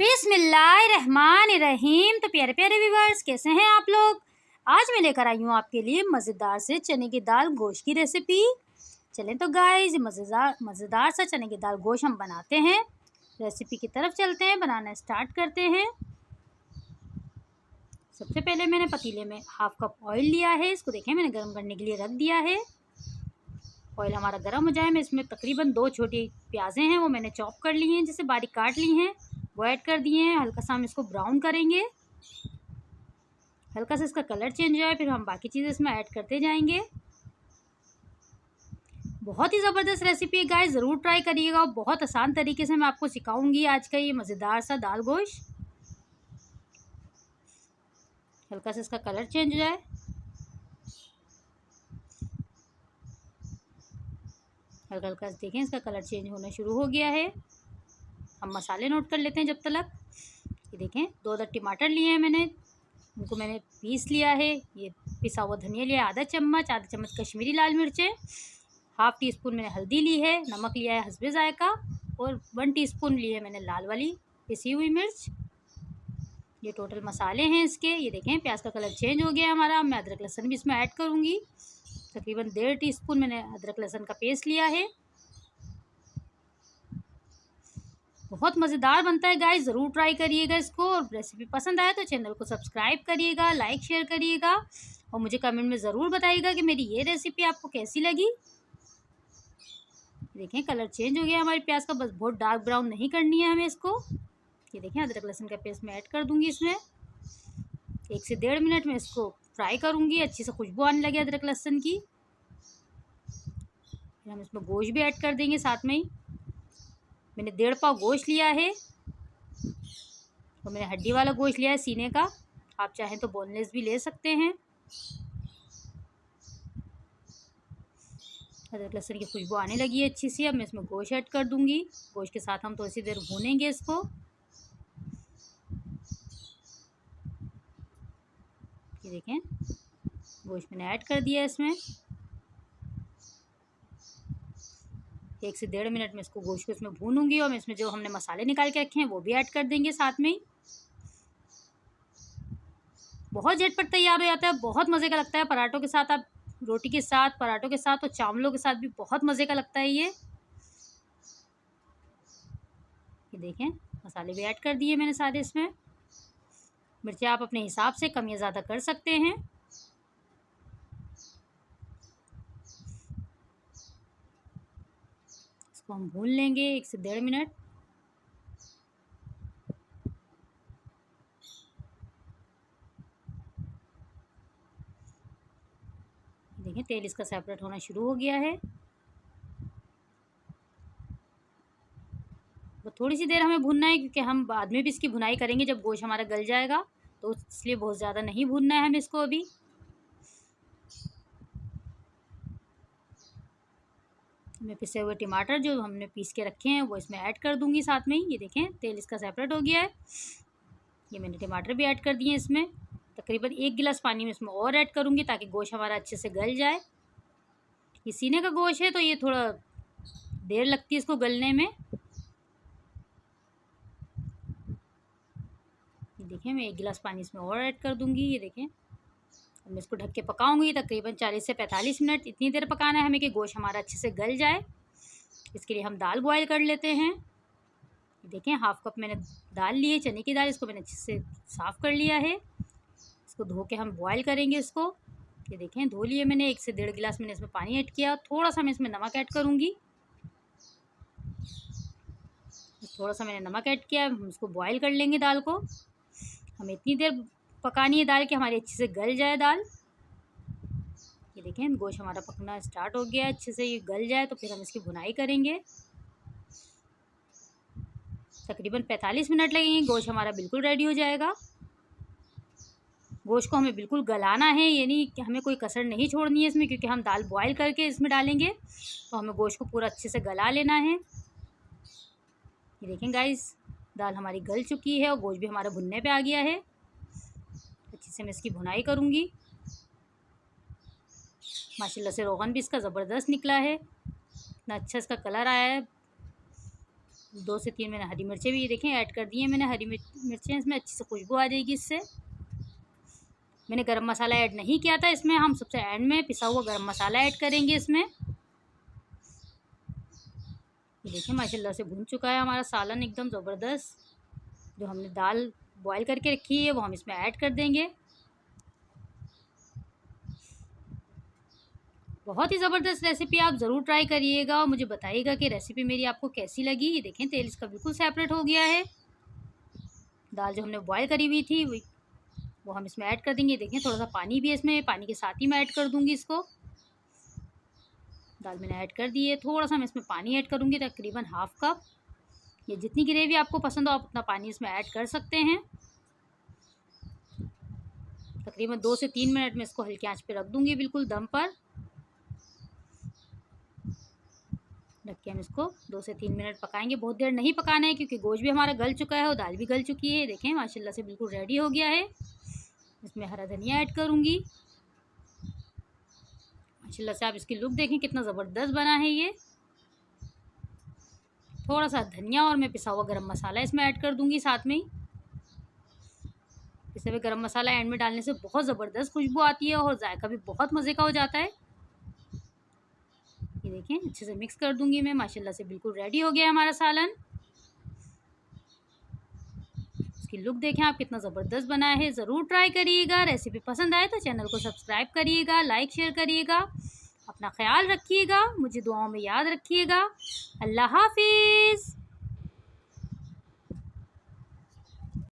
बिस्मिल्लाहिर्रहमानिर्रहीम। तो प्यारे प्यारे व्यूअर्स, कैसे हैं आप लोग। आज मैं लेकर आई हूँ आपके लिए मज़ेदार से चने की दाल गोश्त की रेसिपी। चलें तो गाइस, मज़ेदार सा चने की दाल गोश्त हम बनाते हैं। रेसिपी की तरफ चलते हैं, बनाना स्टार्ट करते हैं। सबसे पहले मैंने पतीले में हाफ कप ऑयल लिया है। इसको देखें, मैंने गर्म करने के लिए रख दिया है। ऑयल हमारा गर्म हो जाए, मैं इसमें तकरीबन 2 छोटी प्याज़ें हैं, वो मैंने चॉप कर ली हैं, जिसे बारीक काट ली हैं, वो ऐड कर दिए हैं। हल्का सा हम इसको ब्राउन करेंगे, हल्का सा इसका कलर चेंज हो जाए, फिर हम बाकी चीज़ें इसमें ऐड करते जाएंगे। बहुत ही ज़बरदस्त रेसिपी है गाइस, ज़रूर ट्राई करिएगा। बहुत आसान तरीके से मैं आपको सिखाऊंगी आज का ये मज़ेदार सा दाल गोश्त। हल्का सा इसका कलर चेंज हो जाए, हल्का हल्का देखें इसका कलर चेंज होना शुरू हो गया है। हम मसाले नोट कर लेते हैं जब तक। ये देखें, 2 अदद टमाटर लिए हैं मैंने, उनको मैंने पीस लिया है। ये पिसा हुआ धनिया लिया है आधा चम्मच कश्मीरी लाल मिर्चें, हाफ़ टी स्पून मैंने हल्दी ली है, नमक लिया है हस्बे ज़ायका, और 1 टीस्पून ली है मैंने लाल वाली पिसी हुई मिर्च। ये टोटल मसाले हैं इसके। ये देखें, प्याज का कलर चेंज हो गया हमारा। मैं अदरक लहसुन भी इसमें ऐड करूँगी। तकरीबन 1.5 टीस्पून मैंने अदरक लहसुन का पेस्ट लिया है। बहुत मज़ेदार बनता है गाइस, ज़रूर ट्राई करिएगा इसको। और रेसिपी पसंद आए तो चैनल को सब्सक्राइब करिएगा, लाइक शेयर करिएगा, और मुझे कमेंट में ज़रूर बताइएगा कि मेरी ये रेसिपी आपको कैसी लगी। देखें, कलर चेंज हो गया हमारे प्याज का, बस बहुत डार्क ब्राउन नहीं करनी है हमें इसको। ये देखें, अदरक लहसुन का पेस्ट मैं ऐड कर दूँगी इसमें। 1 से 1.5 मिनट में इसको फ्राई करूँगी, अच्छी से खुशबू आने लगे अदरक लहसुन की। फिर हम इसमें गोश्त भी ऐड कर देंगे साथ में ही। मैंने 1.5 पाव गोश्त लिया है, तो मैंने हड्डी वाला गोश्त लिया है सीने का। आप चाहें तो बोनलेस भी ले सकते हैं। अदरक लहसुन की खुशबू आने लगी है अच्छी सी। अब मैं इसमें गोश्त ऐड कर दूंगी। गोश्त के साथ हम थोड़ी सी देर भूनेंगे इसको। ये देखें, गोश्त मैंने ऐड कर दिया है इसमें। 1 से 1.5 मिनट में इसको गोश्त को इसमें भूनूंगी, और मैं इसमें जो हमने मसाले निकाल के रखे हैं वो भी ऐड कर देंगे साथ में ही। बहुत झटपट तैयार हो जाता है, बहुत मज़े का लगता है। पराठों के साथ, आप रोटी के साथ, पराठों के साथ और चावलों के साथ भी बहुत मज़े का लगता है ये देखें, मसाले भी ऐड कर दिए मैंने सारे इसमें। मिर्चें आप अपने हिसाब से कम या ज़्यादा कर सकते हैं। इसको हम भून लेंगे 1 से 1.5 मिनट। देखें, तेल इसका सेपरेट होना शुरू हो गया है। तो थोड़ी सी देर हमें भूनना है, क्योंकि हम बाद में भी इसकी भुनाई करेंगे जब गोश्त हमारा गल जाएगा, तो इसलिए बहुत ज़्यादा नहीं भूनना है हमें इसको अभी। मैं पिसे हुए टमाटर जो हमने पीस के रखे हैं वो इसमें ऐड कर दूंगी साथ में ही। ये देखें, तेल इसका सेपरेट हो गया है। ये मैंने टमाटर भी ऐड कर दिए इसमें। तकरीबन 1 गिलास पानी में इसमें और ऐड करूँगी, ताकि गोश्त हमारा अच्छे से गल जाए। ये सीने का गोश्त है, तो ये थोड़ा देर लगती है इसको गलने में। ये देखें, मैं 1 गिलास पानी इसमें और ऐड कर दूँगी। ये देखें, मैं इसको ढक के पकाऊंगी तकरीबन 40 से 45 मिनट। इतनी देर पकाना है हमें कि गोश्त हमारा अच्छे से गल जाए। इसके लिए हम दाल बॉयल कर लेते हैं। देखें, हाफ़ कप मैंने दाल ली है, चने की दाल। इसको मैंने अच्छे से साफ़ कर लिया है। इसको धो के हम बॉयल करेंगे इसको। ये देखें, धो लिए मैंने। 1 से 1.5 गिलास मैंने इसमें पानी ऐड किया। थोड़ा सा मैं इसमें नमक ऐड करूँगी। थोड़ा सा मैंने नमक ऐड किया। हम इसको बॉयल कर लेंगे दाल को। हमें इतनी देर पकानी है दाल कि हमारी अच्छे से गल जाए दाल। ये देखें, गोश्त हमारा पकना स्टार्ट हो गया है। अच्छे से ये गल जाए तो फिर हम इसकी भुनाई करेंगे। तकरीबन 45 मिनट लगेंगे, गोश्त हमारा बिल्कुल रेडी हो जाएगा। गोश्त को हमें बिल्कुल गलाना है, ये नहीं कि हमें कोई कसर नहीं छोड़नी है इसमें, क्योंकि हम दाल बॉयल करके इसमें डालेंगे, तो हमें गोश्त को पूरा अच्छे से गला लेना है। ये देखें गाइस, दाल हमारी गल चुकी है और गोश्त भी हमारा भुनने पे आ गया है। अच्छे से मैं इसकी भुनाई करूँगी। माशाल्लाह से रोगन भी इसका ज़बरदस्त निकला है, इतना अच्छा इसका कलर आया है। 2 से 3 मैंने हरी मिर्चें भी ये देखें ऐड कर दी हैं मैंने। हरी मिर्चें इसमें अच्छी से खुशबू आ जाएगी इससे। मैंने गरम मसाला ऐड नहीं किया था इसमें, हम सबसे एंड में पिसा हुआ गरम मसाला ऐड करेंगे इसमें। ये देखिए माशाल्लाह से भून चुका है हमारा सालन एकदम ज़बरदस्त। जो हमने दाल बॉईल करके रखी है वो हम इसमें ऐड कर देंगे। बहुत ही ज़बरदस्त रेसिपी, आप ज़रूर ट्राई करिएगा और मुझे बताइएगा कि रेसिपी मेरी आपको कैसी लगी। ये देखें तेल इसका बिल्कुल सेपरेट हो गया है। दाल जो हमने बॉईल करी हुई थी वो हम इसमें ऐड कर देंगे। देखें थोड़ा सा पानी भी है इसमें, पानी के साथ ही मैं ऐड कर दूँगी इसको। दाल मैंने ऐड कर दी है, थोड़ा सा मैं इसमें पानी ऐड करूँगी, तकरीबन हाफ़ कप। ये जितनी ग्रेवी आपको पसंद हो आप उतना पानी इसमें ऐड कर सकते हैं। तकरीबन 2 से 3 मिनट में इसको हल्की आंच पे रख दूँगी बिल्कुल दम पर। रख के हम इसको 2 से 3 मिनट पकाएंगे। बहुत देर नहीं पकाना है क्योंकि गोश्त भी हमारा गल चुका है और दाल भी गल चुकी है। देखें माशाल्लाह से बिल्कुल रेडी हो गया है। इसमें हरा धनिया ऐड करूँगी। माशाल्लाह से आप इसकी लुक देखें कितना ज़बरदस्त बना है ये। थोड़ा सा धनिया और मैं पिसा हुआ गरम मसाला इसमें ऐड कर दूँगी साथ में ही। इसे भी गरम मसाला एंड में डालने से बहुत ज़बरदस्त खुशबू आती है और जायका भी बहुत मज़े का हो जाता है। ये देखें अच्छे से मिक्स कर दूंगी मैं। माशाल्लाह से बिल्कुल रेडी हो गया है हमारा सालन। इसकी लुक देखें आप कितना ज़बरदस्त बना है। ज़रूर ट्राई करिएगा। रेसिपी पसंद आए तो चैनल को सब्सक्राइब करिएगा, लाइक शेयर करिएगा। अपना ख्याल रखिएगा, मुझे दुआओं में याद रखिएगा। अल्लाह हाफिज़।